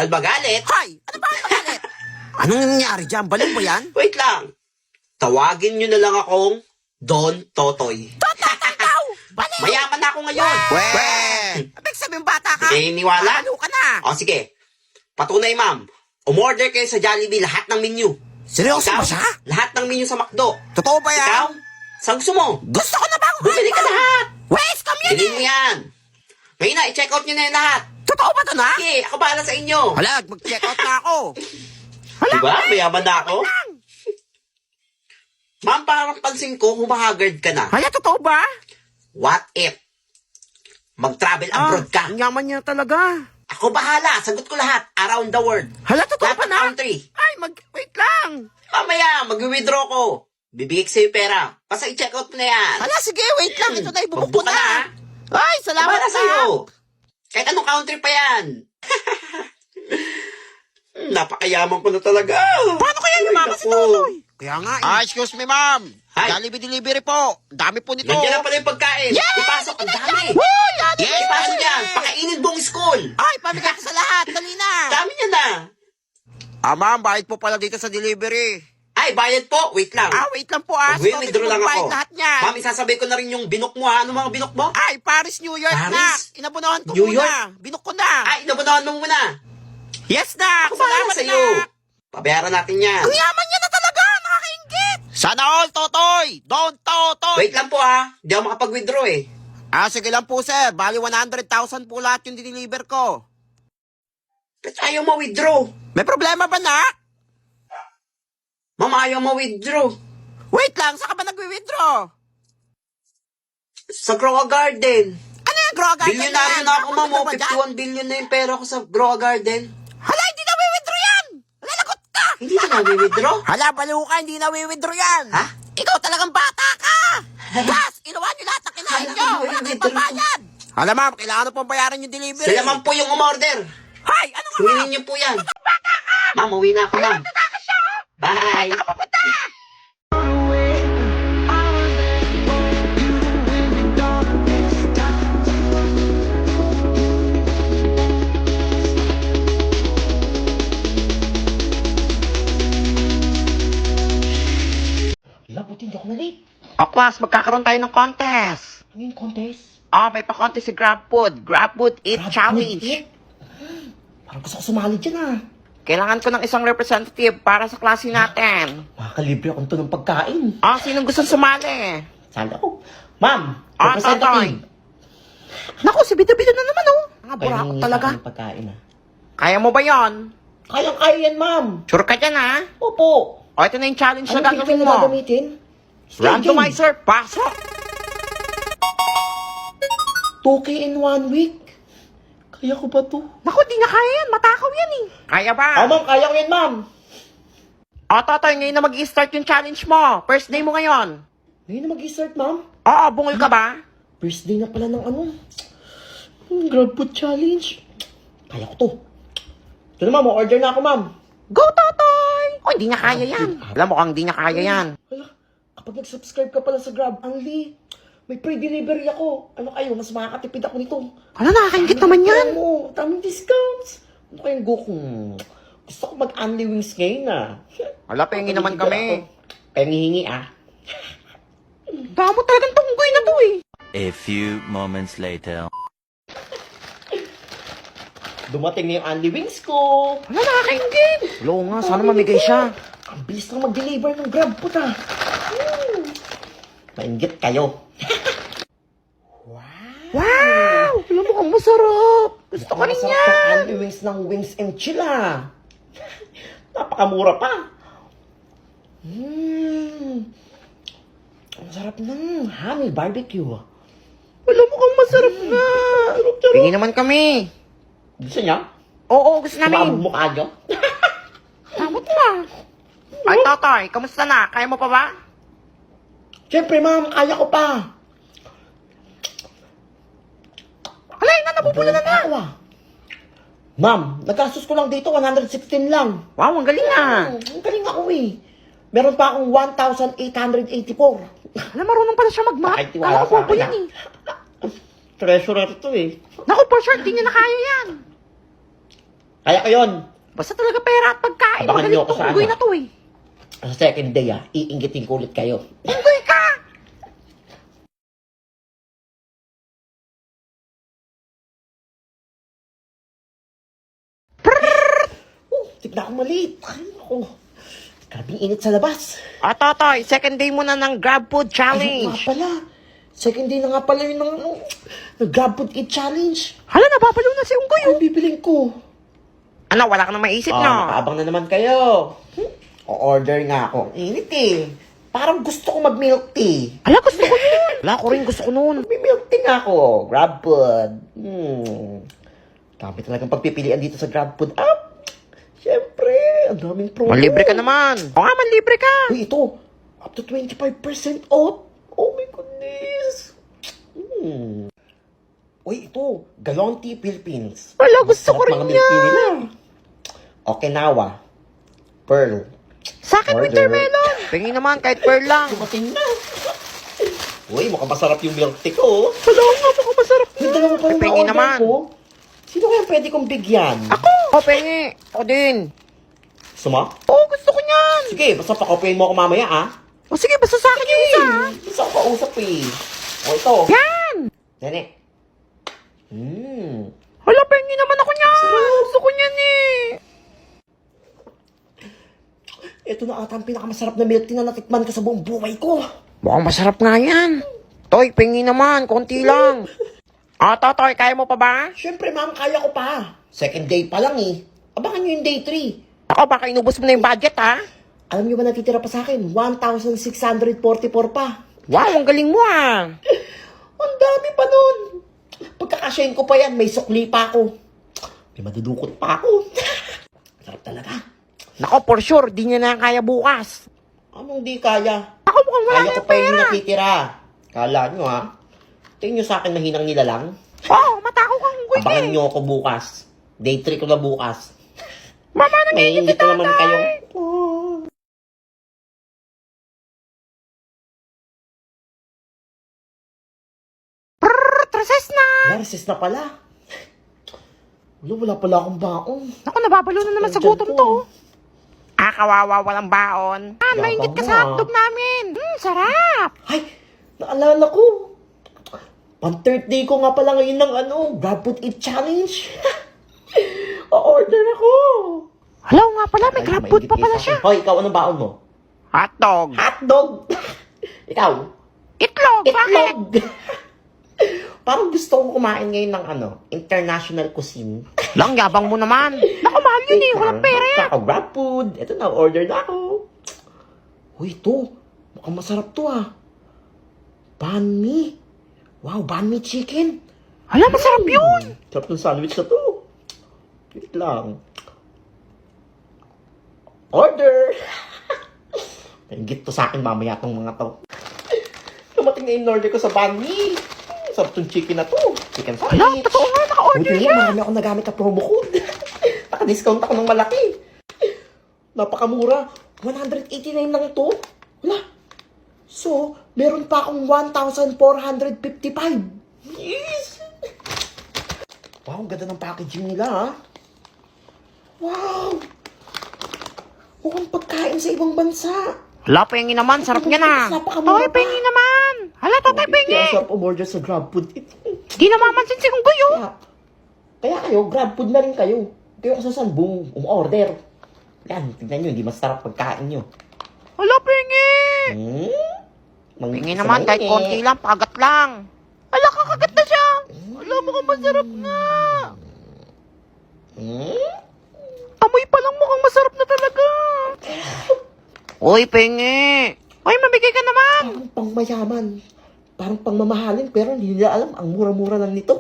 Bawal magalit. Hoy! Ano ba ang magalit? Anong nangyayari dyan? Baliw ba yan? Wait lang. Tawagin nyo na lang akong Don Totoy. Totoy daw! Baliw! Mayaman na ako ngayon. Abig sabihin bata ka? Hindi niwala? Baliw ka na! O sige. Patunay, ma'am. Umorder kayo sa Jollibee lahat ng menu. Seryoso Ikaw, ba siya? lahat ng menu sa McDo. Totoo ba yan? Ikaw, saan gusto mo? Gusto ko na bang Bumili ka lahat. Wes, kami yan Bilhin mo yan. Ngayon na, i-check out nyo na yan lahat. Totoo ba ito na? Sige, ako bahala sa inyo. Hala, mag-check out na ako. Diba? Mayaman na ako. Ma'am, parang pansin ko, humahagard ka na. Hala, totoo ba? What if? Mag-travel abroad ka. Ang yaman niya talaga. Ako bahala. Sagot ko lahat. Around the world. Hala, totoo Lahat pa ng na? country. Ay, wait lang. Mamaya, mag-withdraw ko. Bibigay ko sa'yo pera. Basta i-check out mo na yan. Hala, sige, wait lang. Ito na, ibubuk ko Magbuka na. na. Ay, salamat Bahala na. sa'yo. Kahit anong country pa yan. Napakayaman ko na talaga. Paano kaya Ay, yumaman si naku. Totoy? Kaya nga eh. Excuse me, ma'am. Hi. Jollibee delivery po. Dami po nito. Nandiyan na pala yung pagkain. Yes! Ipasok, ang dami. Woo! Yan! Yes! Ipasok yan. Pakainin buong school. Ay, pamigay ko sa lahat. Dali na. Dami niya na. Ma'am, bayad po pala dito sa delivery. Ay, bayad po. Wait lang. Wait lang po ah. Mag-withdraw lang ako. Lahat niyan. Ma'am, isasabay ko na rin yung binok mo ha. Ano mga binok mo? Ay, Paris, New York Paris? na. Inabunahan ko New muna. Binok ko na. Ay, inabunahan mo muna. Yes na. Ako bahala Salamat sa'yo. na. Pabayaran natin yan. Ang yaman niya na talaga. Nakakaingit. Sana all, Totoy. Don't Totoy. Wait lang po ha. Hindi ako makapag-withdraw eh. Sige lang po, sir. Bali 100,000 po lahat yung diniliver ko. Ba't ayaw ma-withdraw? May problema ba na? Ma'am, ayaw ma-withdraw. Wait lang. Saan ka ba nag-withdraw? Sa Groa Garden. Ano yung Grow Garden Bilyonaryo na ako, ma'am. Ano ba dyan? 51 billion na yung pera ko sa Groa Garden. Hala, hindi na withdraw yan. Lalagot ka. Hindi na na-withdraw? Hala, baliw ka. Hindi na withdraw yan. Ha? Ikaw talagang bata ka. Gas, inuwan niyo lahat ng kinain Hala, niyo. ano Wala yung kayong withdraw? pambayad. Hala, ma'am, kailangan po bayaran yung delivery. Sila man po yung umorder. Hay, ano nga ba? Hingin niyo po yan. Ma'am, uwi na ako, ma'am. Bye. Buti hindi ako na-late. Class, magkakaroon tayo ng contest. Ano yung contest? May pa-contest si GrabFood. GrabFood Eat Challenge. Parang gusto ko sumali dyan ah. Kailangan ko ng isang representative para sa klase natin. Makakalibre akong to ng pagkain. Sinong gusto sumali? Sana ako. Ma'am, Totoy. representative. Naku, si Bida-Bida na naman oh. Burak Pahingi talaga. sa akin ng pagkain ah. Kaya mo ba yon? Kayang-kaya yan, ma'am. Sure ka dyan, ha? Opo. Ito na yung challenge na Anong gagawin picture na mo. gagamitin? Randomizer, pasok! 2K in 1 week. Kaya ko ba to? Naku, di niya kaya yan. Matakaw yan eh. Kaya ba? Ma'am, kaya ko yan, ma'am. Totoy, ngayon na mag-i-start yung challenge mo. First day mo ngayon. Ngayon na mag-start, ma'am. Bungol ka ba? First day na pala ng Grab Food Challenge. Kaya ko to. Ito na, ma'am. Order na ako, ma'am. Go, Totoy! Hindi niya kaya yan. Alam mo kung hindi niya kaya yan. Hala, kapag nag-subscribe ka pala sa Grab, Anli, may free delivery ako. Ano kayo, mas makakatipid ako nito. Hala, nakakaingit naman yan. Ano, tamang discounts. Ano kayong go kung gusto ko mag-Anli Wings ngayon ah. Wala, pengi naman kami. Pengihingi ah. Damo talagang tunggoy na to eh. A few moments later. Dumating na yung Anli Wings ko. Hala, nakakaingit. Oo nga, sana mamigay siya. Ang bilis lang mag-deliver ng Grab po ta. Mainggit kayo. Wow! Alam mo kang masarap. Gusto ko rin Masarap yan. yung Anli Wings ng Wings and Chill ah. Napakamura pa. Ang sarap ng honey barbecue. Alam mo kang masarap na. Pengi naman kami. Gusto niya? Oo, gusto namin. Sumabog mukha niyo? Tamot na. Ay, Totoy, kamusta na? Kaya mo pa ba? Siyempre, ma'am, kaya ko pa. Alay na, nabubula na na. Ako, ah. Ma'am, nagastos ko lang dito, 116 lang. Wow, ang galing ah. Ang galing ako eh. Meron pa akong 1,884. Alam, marunong pala siya mag-map. Kahit tiwala Alam ko sa po akin, yan ah. eh. Treasurer to eh. Naku, for sure, di niya na kaya yan. Kaya ko yun. Basta talaga pera at pagkain. Abangan niyo ako Magaling sa tong unggoy ano. na to eh. Sa second day iingitin ko ulit kayo. Unggoy ka! Tignan ako maliit. Ay, ako. Grabing init sa labas. Totoy, second day mo na ng Grab Food Ayun Challenge. nga pala. Second day na nga pala yun ng Grab Food Eat Challenge. Hala, nababalo na si Unggoy. Ano bibiling ko? Ano, wala ka na maisip, no? Nakaabang na naman kayo. O-order nga ako. Init eh. Parang gusto ko mag-milk tea. Hala, gusto ko yun. Wala ko rin gusto ko nun. May milk tea nga ako. Grab Food. Dami talagang pagpipilian dito sa Grab Food app. Siyempre, ang daming promo. Manlibre ka naman. O nga, manlibre ka. Uy, ito. Up to 25% off. Oh my goodness. Uy, ito. Galon Tea Philippines. Wala, gusto ko Sarap rin mga milk tea yan. nila. Okinawa. Pearl. Sa akin, Order. wintermelon. Tingin naman, kahit pearl lang. Dumating na. Uy, mukhang masarap yung milk tea ko. Wala nga, mukhang masarap May dalawa pa yung Pengi na-order naman. ko. Sino kaya pwede kong bigyan? Ako! O, pengi. Ako din. Gusto mo? Oo, gusto ko niyan. Sige, basta pakopihin mo ako mamaya, O sige, basta sa akin yung isa. ha? Gusto ko kausap eh. O ito. Yan! Nene. Hala, pengi naman ako niyan. Gusto ko niyan eh. Ito na ata ang pinakamasarap na milk tea na natikman ko sa buong buhay ko. Mukhang masarap nga yan. Toy, pengi naman. Konti lang. Toy, kaya mo pa ba? Siyempre, ma'am, kaya ko pa. Second day pa lang eh. Abangan nyo yung day 3. Ako, baka inubos mo na yung budget, ha? Alam nyo ba natitira pa sa akin? 1,644 pa. Wow, ang galing mo, ah. Ang dami pa nun. Pagkakasyahin ko pa yan, may sukli pa ako. May madudukot pa ako. Sarap talaga. Nako, for sure, di niya na kaya bukas. Anong di kaya? Ako mukhang wala Kaya na ko yung pa yung pera. nakitira. Kala nyo ha? Tingin nyo sa akin mahinang nila lang. Oo, matakaw kang unggoy ka Abangan eh. nyo ako bukas. Day 3 ko na bukas. Mama, May nangingit hindi si ko naman tatay. kayo. Trases na. Narsis na pala. Wala pala akong baong. Naku, nababalo na naman sa Nandyan gutom po. to. Kawawa, walang baon. Maingit ka Yabang sa mo, hotdog namin. Sarap. Ay, naalala ko. Pan-third day ko nga pala ngayon ng Grab Food Eat Challenge. O-order ako. Hala nga pala, may Ay, grab food maingit pa kayo pala sa siya. akin. Hoy, ikaw anong baon mo? Hotdog. Hotdog. Ikaw? Itlog. Bakit? Itlog. Parang gusto kong kumain ngayon ng international cuisine. Lang, yabang mo naman. Naku, mahal yun eh. Walang pera yan. Kaka-grab food. Ito na, order na ako. Uy, ito. Mukhang masarap to Banh mi. Wow, banh mi chicken. Hala, masarap yun. Sarap ng sandwich na to. Wait lang. Order! Nainggit to sa akin mamaya tong mga to. Dumating na yung order ko sa banh mi. Sarap tong chicken na to. Chicken sandwich. Hala, totoo nga, naka-order Buti siya. nga, marami akong nagamit na promo code. Naka-discount ako ng malaki. Napakamura. 189 lang ito. Wala. So, meron pa akong 1,455. Yes! Wow, ang ganda ng packaging nila, Wow! Mukhang pagkain sa ibang bansa. Hala, pengi naman. Sarap niya na. Napakamura Toy, pa. pengi naman. Hala, tatay, pengi. Kaya sarap umorder sa GrabFood. Di namamansin si Unggoy, oh. Kaya kayo, GrabFood na rin kayo. Kayo kasi saan boom, umorder. Yan, tignan nyo, hindi masarap pagkain nyo. Hala, pengi. Pengi naman, kahit konti lang, pagat lang. Hala, kakagat na siya. Hala, mukhang masarap nga. Amoy pa lang mukhang masarap na talaga. Uy, pengi. Uy, mamigay ka naman. Parang pangmayaman. Parang pangmamahalin, pero hindi nila alam, ang mura-mura lang nito.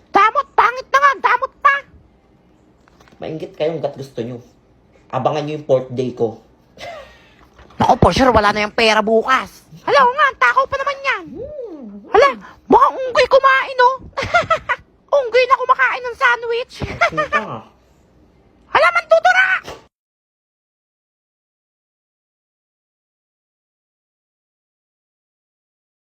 Damot, pangit na nga. Damot pa. Maingit kayong gat gusto nyo. Abangan nyo yung 4th day ko. Naku, for sure, wala na yung pera bukas. Hala, nga, takaw pa naman